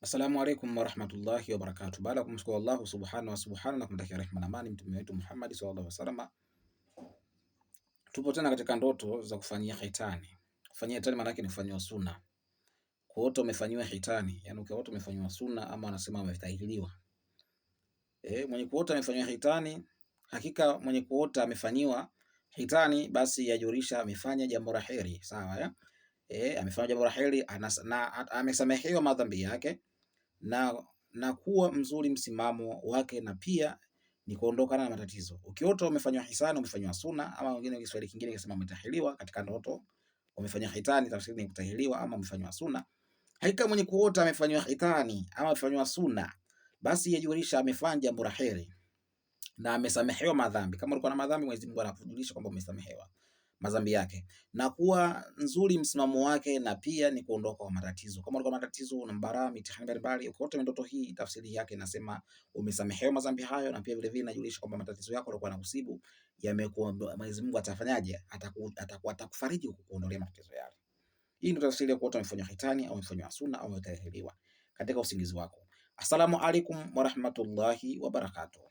Assalamu alaikum warahmatullahi wabarakatuh. Baada ya kumshukuru Allah subhanahu na kumtakia rehema na amani mtume wetu Muhammad sallallahu alaihi wasallam, tupo tena katika ndoto za kufanyia hitani. Kufanyia hitani maana yake ni kufanywa sunna. Kuota umefanywa hitani, yani ukiota umefanywa sunna ama anasema umetahiriwa. Mwenye kuota amefanywa hitani, hakika mwenye kuota amefanywa hitani basi yajurisha amefanya jambo la heri, sawa ya? Amefanya jambo la heri na amesamehewa madhambi yake na kuwa mzuri msimamo wake, na pia ni kuondokana na matatizo. Ukiota umefanywa hisani, umefanywa sunna, ama wengine Kiswahili kingine kisema umetahiriwa katika ndoto, umefanywa hitani, tafsiri ni kutahiriwa ama umefanywa sunna. Hakika mwenye kuota amefanywa hitani ama amefanywa sunna, basi yajulisha amefanya jambo la heri na amesamehewa madhambi. Kama ulikuwa na madhambi, Mwenyezi Mungu anakujulisha kwamba umesamehewa madhambi yake, na kuwa nzuri msimamo wake, na pia ni kuondoka kwa matatizo. Kama ulikuwa na matatizo na mbaraa mitihani mbalimbali, ukiota ndoto hii, tafsiri yake inasema umesamehewa madhambi hayo, na pia vile vile inajulisha kwamba matatizo yako yalikuwa yanakusibu yamekuwa, Mwenyezi Mungu atafanyaje? Atakufariji kukuondolea matatizo yale. Hii ndio tafsiri ya kuota umefanywa hitani au umefanywa sunna au umetahiriwa katika usingizi wako. Assalamu alaikum warahmatullahi wabarakatuh.